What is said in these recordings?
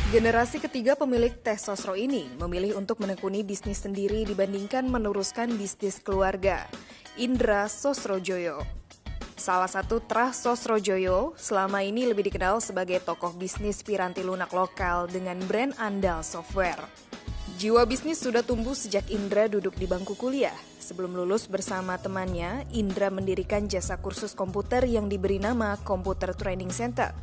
Generasi ketiga pemilik Teh Sosro ini memilih untuk menekuni bisnis sendiri dibandingkan meneruskan bisnis keluarga. Indra Sosrojoyo. Salah satu Trah Sosrojoyo selama ini lebih dikenal sebagai tokoh bisnis piranti lunak lokal dengan brand andal software. Jiwa bisnis sudah tumbuh sejak Indra duduk di bangku kuliah. Sebelum lulus bersama temannya, Indra mendirikan jasa kursus komputer yang diberi nama Computer Training Center.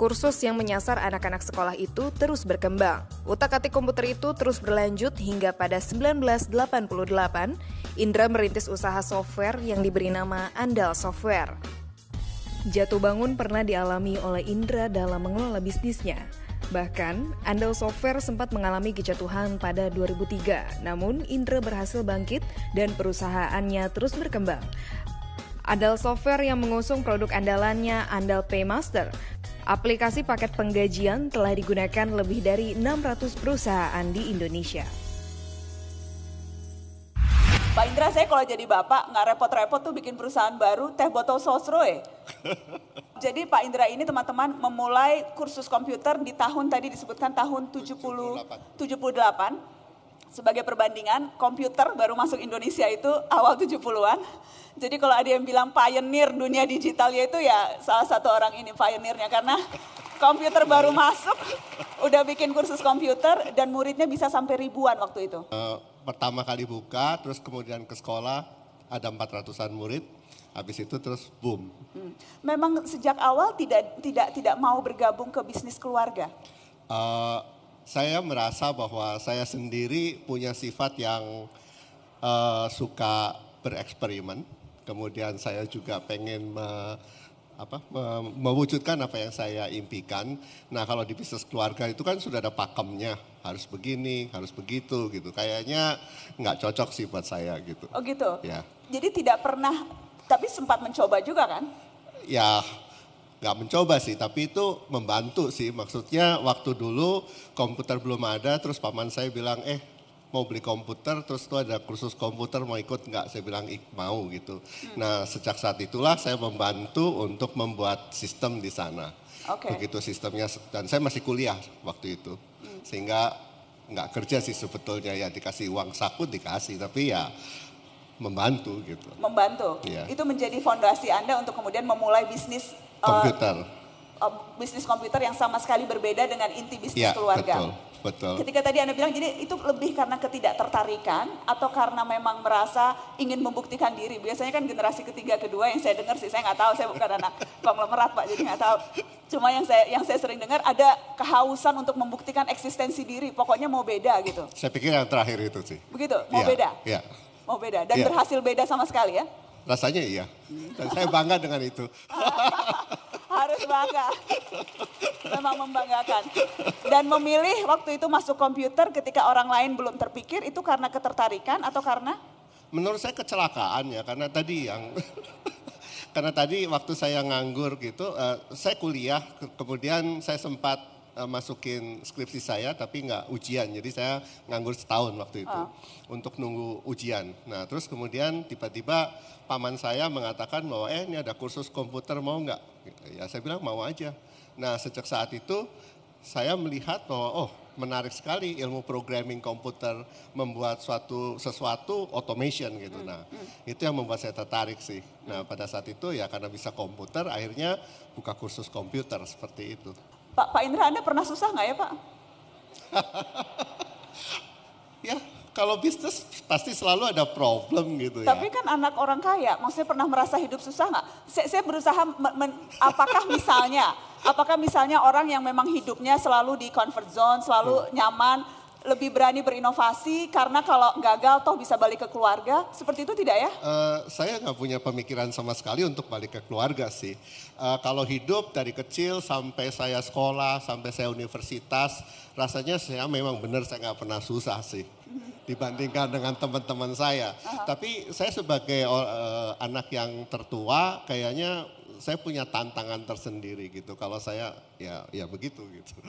Kursus yang menyasar anak-anak sekolah itu terus berkembang. Utak-atik komputer itu terus berlanjut hingga pada 1988, Indra merintis usaha software yang diberi nama Andal Software. Jatuh bangun pernah dialami oleh Indra dalam mengelola bisnisnya. Bahkan, Andal Software sempat mengalami kejatuhan pada 2003, namun Indra berhasil bangkit dan perusahaannya terus berkembang. Andal Software yang mengusung produk andalannya Andal Paymaster. Aplikasi paket penggajian telah digunakan lebih dari 600 perusahaan di Indonesia. Pak Indra, saya kalau jadi bapak nggak repot-repot tuh bikin perusahaan baru, Teh Botol Sosro ya. Jadi Pak Indra ini teman-teman memulai kursus komputer di tahun tadi disebutkan tahun 78. Sebagai perbandingan, komputer baru masuk Indonesia itu awal 70-an. Jadi kalau ada yang bilang pioneer dunia digitalnya itu ya salah satu orang ini pioneernya. Karena komputer baru masuk, udah bikin kursus komputer dan muridnya bisa sampai ribuan waktu itu. Pertama kali buka, terus kemudian ke sekolah ada 400-an murid. Habis itu terus boom. Memang sejak awal tidak mau bergabung ke bisnis keluarga? Saya merasa bahwa saya sendiri punya sifat yang suka bereksperimen. Kemudian saya juga pengen mewujudkan apa yang saya impikan. Nah kalau di bisnis keluarga itu kan sudah ada pakemnya. Harus begini, harus begitu gitu. Kayaknya nggak cocok sih buat saya gitu. Oh gitu? Ya. Jadi tidak pernah, tapi sempat mencoba juga kan? Ya. Nggak mencoba sih, tapi itu membantu sih. Maksudnya waktu dulu komputer belum ada, terus paman saya bilang, mau beli komputer, terus tuh ada kursus komputer, mau ikut nggak? Saya bilang mau gitu. Nah sejak saat itulah saya membantu untuk membuat sistem di sana. Begitu sistemnya, dan saya masih kuliah waktu itu. Sehingga nggak kerja sih sebetulnya, ya dikasih uang saku dikasih, tapi ya membantu gitu. Membantu, ya. Itu menjadi fondasi Anda untuk kemudian memulai bisnis komputer. Bisnis komputer yang sama sekali berbeda dengan inti bisnis keluarga. Betul. Ketika tadi Anda bilang, jadi itu lebih karena ketidaktertarikan atau karena memang merasa ingin membuktikan diri? Biasanya kan generasi ketiga, kedua yang saya dengar sih, saya nggak tahu, saya bukan anak konglomerat Pak, jadi nggak tahu. Cuma yang saya sering dengar ada kehausan untuk membuktikan eksistensi diri, pokoknya mau beda gitu. Saya pikir yang terakhir itu sih. Begitu, mau beda? Iya. Mau beda, dan berhasil beda sama sekali ya? Rasanya iya, dan saya bangga dengan itu. Harus bangga, memang membanggakan. Dan memilih waktu itu masuk komputer ketika orang lain belum terpikir, itu karena ketertarikan atau karena? Menurut saya kecelakaan ya, karena tadi karena tadi waktu saya nganggur gitu, saya kuliah, kemudian saya sempat masukin skripsi saya tapi nggak ujian, jadi saya nganggur setahun waktu itu untuk nunggu ujian. Nah terus kemudian tiba-tiba paman saya mengatakan bahwa ini ada kursus komputer, mau nggak? Ya saya bilang mau aja. Nah sejak saat itu saya melihat bahwa menarik sekali ilmu programming komputer, membuat sesuatu automation gitu. Nah itu yang membuat saya tertarik sih. Nah pada saat itu ya karena bisa komputer akhirnya buka kursus komputer seperti itu. Pak Indra, Anda pernah susah nggak ya Pak? Ya kalau bisnis pasti selalu ada problem gitu ya. Tapi kan anak orang kaya, maksudnya pernah merasa hidup susah nggak? Saya berusaha, apakah misalnya orang yang memang hidupnya selalu di comfort zone, selalu nyaman, lebih berani berinovasi karena kalau gagal toh bisa balik ke keluarga, seperti itu tidak ya? Saya nggak punya pemikiran sama sekali untuk balik ke keluarga sih. Kalau hidup dari kecil sampai saya sekolah, sampai saya universitas, rasanya saya memang benar saya nggak pernah susah sih. Dibandingkan dengan teman-teman saya. Tapi saya sebagai anak yang tertua kayaknya saya punya tantangan tersendiri gitu. Kalau saya ya begitu gitu.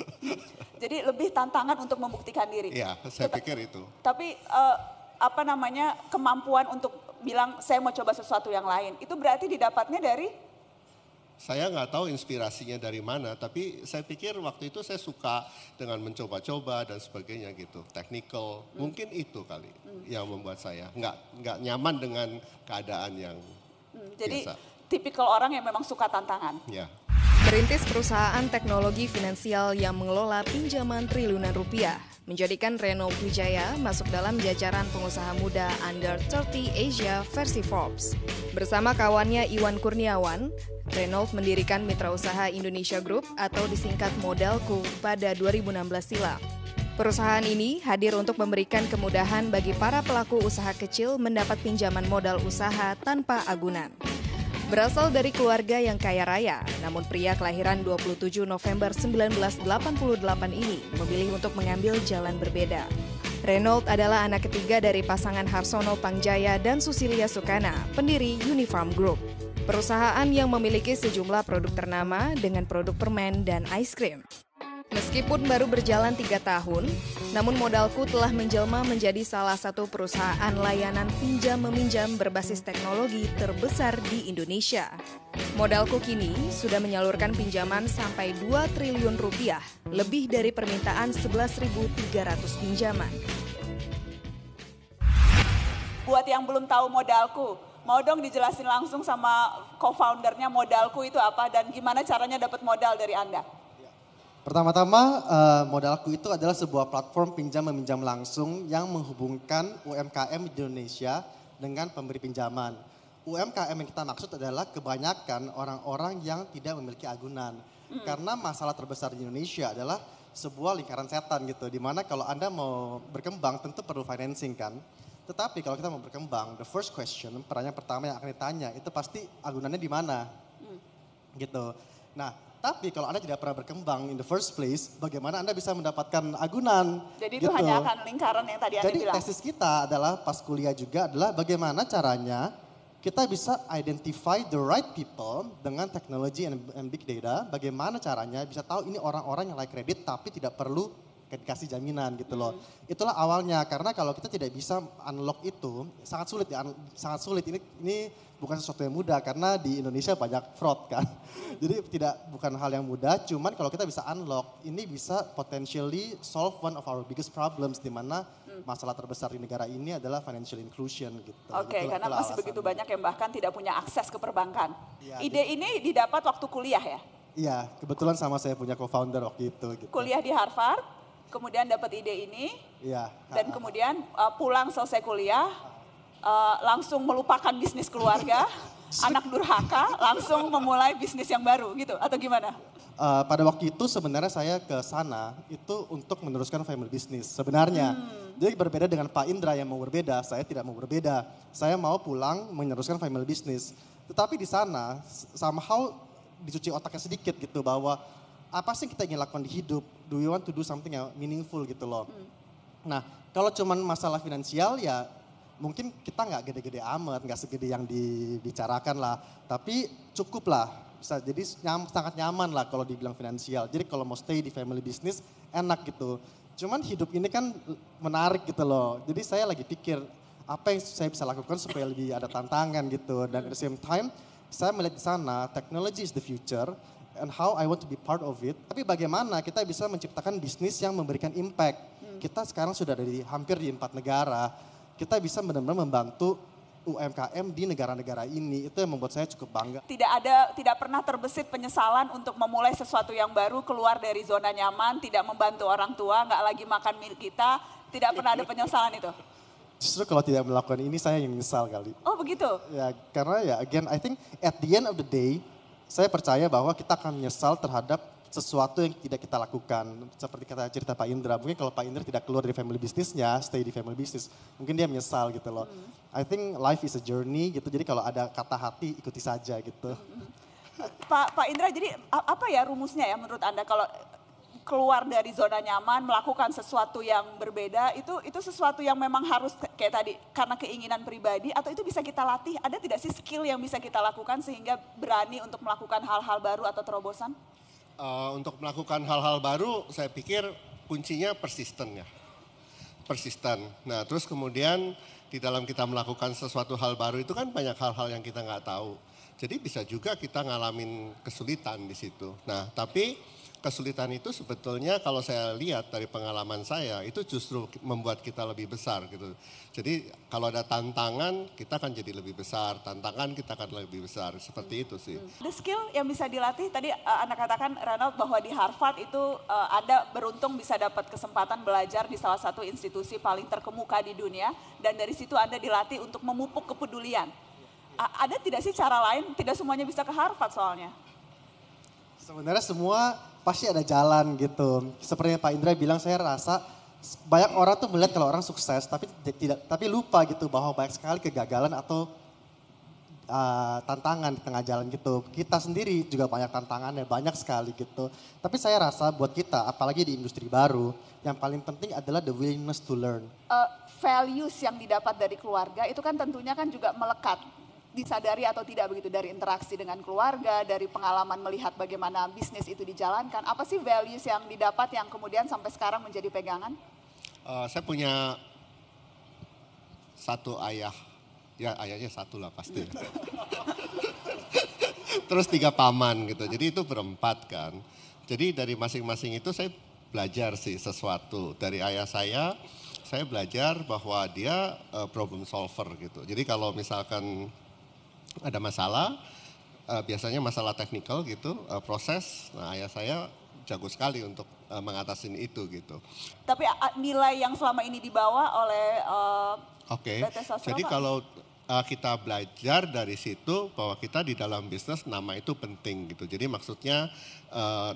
Jadi lebih tantangan untuk membuktikan diri. Iya, saya pikir itu. Tapi kemampuan untuk bilang saya mau coba sesuatu yang lain, itu berarti didapatnya dari? Saya nggak tahu inspirasinya dari mana, tapi saya pikir waktu itu saya suka dengan mencoba-coba dan sebagainya gitu, technical. Mungkin itu kali yang membuat saya nggak nyaman dengan keadaan yang Jadi biasa. tipikal orang yang memang suka tantangan. Ya. Merintis perusahaan teknologi finansial yang mengelola pinjaman triliunan rupiah, menjadikan Renault Wijaya masuk dalam jajaran pengusaha muda Under 30 Asia versi Forbes. Bersama kawannya Iwan Kurniawan, Renault mendirikan Mitra Usaha Indonesia Group atau disingkat Modalku pada 2016 silam. Perusahaan ini hadir untuk memberikan kemudahan bagi para pelaku usaha kecil mendapat pinjaman modal usaha tanpa agunan. Berasal dari keluarga yang kaya raya, namun pria kelahiran 27 November 1988 ini memilih untuk mengambil jalan berbeda. Renault adalah anak ketiga dari pasangan Harsono Pangjaya dan Susilia Sukana, pendiri Unifarm Group. Perusahaan yang memiliki sejumlah produk ternama dengan produk permen dan ice cream. Meskipun baru berjalan 3 tahun, namun Modalku telah menjelma menjadi salah satu perusahaan layanan pinjam-meminjam berbasis teknologi terbesar di Indonesia. Modalku kini sudah menyalurkan pinjaman sampai 2 triliun rupiah, lebih dari permintaan 11.300 pinjaman. Buat yang belum tahu Modalku, mau dong dijelasin langsung sama co-foundernya Modalku itu apa dan gimana caranya dapat modal dari Anda? Pertama-tama, Modalku itu adalah sebuah platform pinjam-meminjam langsung yang menghubungkan UMKM di Indonesia dengan pemberi pinjaman. UMKM yang kita maksud adalah kebanyakan orang-orang yang tidak memiliki agunan. Karena masalah terbesar di Indonesia adalah sebuah lingkaran setan gitu, di mana kalau Anda mau berkembang tentu perlu financing kan. Tetapi kalau kita mau berkembang, the first question, pertanyaan pertama yang akan ditanya itu pasti agunannya di mana, gitu. Nah, tapi kalau Anda tidak pernah berkembang in the first place, bagaimana Anda bisa mendapatkan agunan? Jadi itu gitu. hanya akan lingkaran yang tadi Anda Jadi bilang. tesis kita adalah pas kuliah juga adalah bagaimana caranya kita bisa identify the right people dengan teknologi and big data. Bagaimana caranya bisa tahu ini orang-orang yang layak kredit tapi tidak perlu dikasih jaminan gitu loh. Itulah awalnya, karena kalau kita tidak bisa unlock itu sangat sulit ya, sangat sulit. Ini bukan sesuatu yang mudah karena di Indonesia banyak fraud kan. Jadi bukan hal yang mudah, cuman kalau kita bisa unlock ini bisa potentially solve one of our biggest problems, di mana masalah terbesar di negara ini adalah financial inclusion gitu. Oke, karena masih begitu banyak yang bahkan tidak punya akses ke perbankan. Ya, Ide ini didapat waktu kuliah ya? Iya, kebetulan sama saya punya co-founder waktu itu. Gitu. Kuliah di Harvard, kemudian dapat ide ini, Iya. dan kemudian pulang selesai kuliah, langsung melupakan bisnis keluarga, anak durhaka, langsung memulai bisnis yang baru gitu, atau gimana? Pada waktu itu sebenarnya saya ke sana itu untuk meneruskan family business sebenarnya. Jadi berbeda dengan Pak Indra yang mau berbeda, saya tidak mau berbeda. Saya mau pulang meneruskan family business. Tetapi di sana somehow dicuci otaknya sedikit gitu, bahwa apa sih kita ingin lakukan di hidup? Do we want to do something yang meaningful gitu loh. Nah, kalau cuman masalah finansial ya mungkin kita nggak gede-gede amat, nggak segede yang dibicarakan lah. Tapi cukup lah, bisa jadi sangat nyaman lah kalau dibilang finansial. Jadi kalau mau stay di family business enak gitu. Cuman hidup ini kan menarik gitu loh. Jadi saya lagi pikir apa yang saya bisa lakukan supaya lebih ada tantangan gitu. Dan at the same time saya melihat di sana technology is the future and how I want to be part of it. Tapi bagaimana kita bisa menciptakan bisnis yang memberikan impact. Kita sekarang sudah ada hampir di 4 negara. Kita bisa benar-benar membantu UMKM di negara-negara ini. Itu yang membuat saya cukup bangga. Tidak pernah terbesit penyesalan untuk memulai sesuatu yang baru, keluar dari zona nyaman, tidak membantu orang tua, nggak lagi makan milik kita, tidak pernah ada penyesalan itu? Justru kalau tidak melakukan ini saya yang menyesal kali. Oh begitu? Ya karena ya again I think at the end of the day saya percaya bahwa kita akan menyesal terhadap sesuatu yang tidak kita lakukan. Seperti kata cerita Pak Indra, mungkin kalau Pak Indra tidak keluar dari family bisnisnya, stay di family business, mungkin dia menyesal gitu loh. I think life is a journey gitu, jadi kalau ada kata hati ikuti saja gitu. Pak Indra, jadi apa ya rumusnya ya menurut Anda kalau keluar dari zona nyaman, melakukan sesuatu yang berbeda, itu sesuatu yang memang harus kayak tadi karena keinginan pribadi atau itu bisa kita latih? Ada tidak sih skill yang bisa kita lakukan sehingga berani untuk melakukan hal-hal baru atau terobosan? Untuk melakukan hal-hal baru saya pikir kuncinya persisten ya. Persisten. Nah terus kemudian di dalam kita melakukan sesuatu hal baru itu kan banyak hal-hal yang kita nggak tahu. Jadi bisa juga kita ngalamin kesulitan di situ. Nah, tapi kesulitan itu sebetulnya kalau saya lihat dari pengalaman saya itu justru membuat kita lebih besar gitu. Jadi kalau ada tantangan kita akan jadi lebih besar, tantangan kita akan lebih besar, seperti itu sih. The skill yang bisa dilatih tadi Anda katakan Ronald bahwa di Harvard itu Anda beruntung bisa dapat kesempatan belajar di salah satu institusi paling terkemuka di dunia dan dari situ Anda dilatih untuk memupuk kepedulian. Ada tidak sih cara lain? Tidak semuanya bisa ke Harvard soalnya. Sebenarnya semua pasti ada jalan gitu. Seperti yang Pak Indra bilang, saya rasa banyak orang tuh melihat kalau orang sukses, tapi lupa gitu bahwa banyak sekali kegagalan atau tantangan di tengah jalan gitu. Kita sendiri juga banyak tantangannya, banyak sekali gitu. Tapi saya rasa buat kita, apalagi di industri baru, yang paling penting adalah the willingness to learn. Values yang didapat dari keluarga itu kan tentunya kan juga melekat. Disadari atau tidak begitu dari interaksi dengan keluarga, dari pengalaman melihat bagaimana bisnis itu dijalankan. Apa sih values yang didapat yang kemudian sampai sekarang menjadi pegangan? Saya punya satu ayah, ya ayahnya satu lah pasti. Terus 3 paman gitu, jadi itu berempat kan. Jadi dari masing-masing itu saya belajar sih sesuatu. Dari ayah saya belajar bahwa dia problem solver gitu. Jadi kalau misalkan ada masalah, biasanya masalah teknikal gitu, proses. Nah ayah saya jago sekali untuk mengatasi itu gitu. Tapi nilai yang selama ini dibawa oleh Oke, PT Sosro, jadi Pak? kalau kita belajar dari situ bahwa kita di dalam bisnis nama itu penting gitu. Jadi maksudnya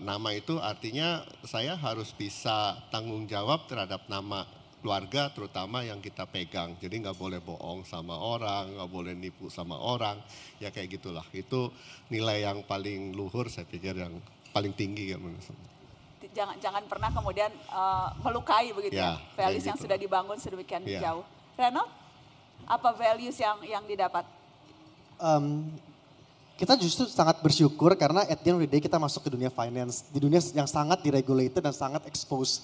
nama itu artinya saya harus bisa tanggung jawab terhadap nama keluarga terutama yang kita pegang. Jadi nggak boleh bohong sama orang, nggak boleh nipu sama orang. Ya kayak gitulah. Itu nilai yang paling luhur saya pikir yang paling tinggi ya menurut saya. Jangan pernah kemudian melukai begitu ya. Values yang gitu. sudah dibangun sedemikian jauh. Reno, apa values yang didapat? Kita justru sangat bersyukur karena at the end of the day kita masuk ke dunia finance. Di dunia yang sangat deregulated dan sangat exposed.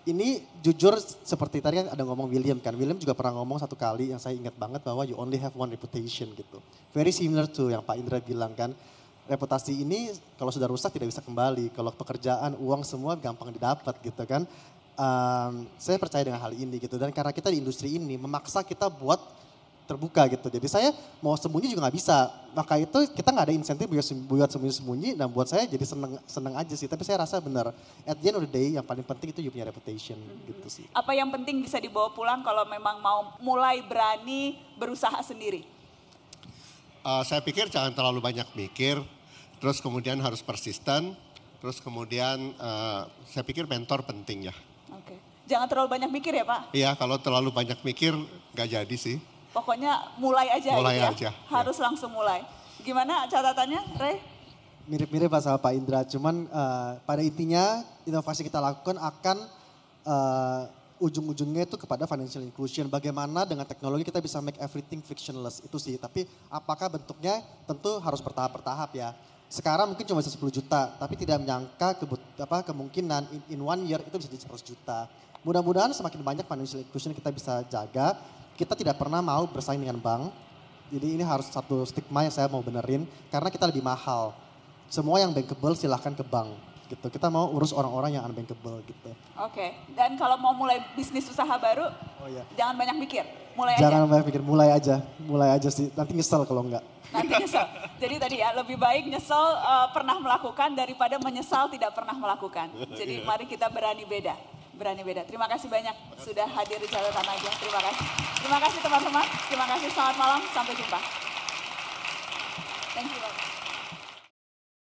Ini jujur seperti tadi kan ada ngomong William kan. William juga pernah ngomong satu kali yang saya ingat banget bahwa you only have one reputation gitu. Very similar to yang Pak Indra bilang kan. Reputasi ini kalau sudah rusak tidak bisa kembali. Kalau pekerjaan, uang semua gampang didapat gitu kan. Saya percaya dengan hal ini gitu. Dan karena kita di industri ini memaksa kita buat terbuka gitu. Jadi saya mau sembunyi juga nggak bisa. Maka itu kita nggak ada insentif buat sembunyi-sembunyi dan buat saya jadi seneng aja sih. Tapi saya rasa benar at the end of the day yang paling penting itu you punya reputation gitu sih. Apa yang penting bisa dibawa pulang kalau memang mau mulai berani berusaha sendiri? Saya pikir jangan terlalu banyak mikir, terus kemudian harus persisten, terus kemudian saya pikir mentor penting ya. Oke. Jangan terlalu banyak mikir ya Pak? Iya kalau terlalu banyak mikir nggak jadi sih. Pokoknya mulai aja Mulai gitu aja, Harus langsung mulai. Gimana catatannya, Ray? Mirip-mirip Pak sama Pak Indra, cuman pada intinya inovasi kita lakukan akan ujung-ujungnya itu kepada financial inclusion. Bagaimana dengan teknologi kita bisa make everything frictionless itu sih. Tapi apakah bentuknya tentu harus bertahap-bertahap ya. Sekarang mungkin cuma 10 juta, tapi tidak menyangka kemungkinan in 1 year itu bisa jadi 100 juta. Mudah-mudahan semakin banyak financial inclusion kita bisa jaga. Kita tidak pernah mau bersaing dengan bank. Jadi ini harus satu stigma yang saya mau benerin. Karena kita lebih mahal. Semua yang bankable silahkan ke bank. Gitu. Kita mau urus orang-orang yang unbankable gitu. Oke. Dan kalau mau mulai bisnis usaha baru, jangan banyak mikir. Mulai aja. Jangan banyak pikir, mulai aja sih. Nanti nyesel kalau enggak. Nanti nyesel. Jadi tadi ya lebih baik nyesel pernah melakukan daripada menyesal tidak pernah melakukan. Jadi mari kita berani beda. Terima kasih banyak sudah hadir di Catatan Aja. Terima kasih. Terima kasih teman-teman. Terima kasih, selamat malam. Sampai jumpa. Thank you.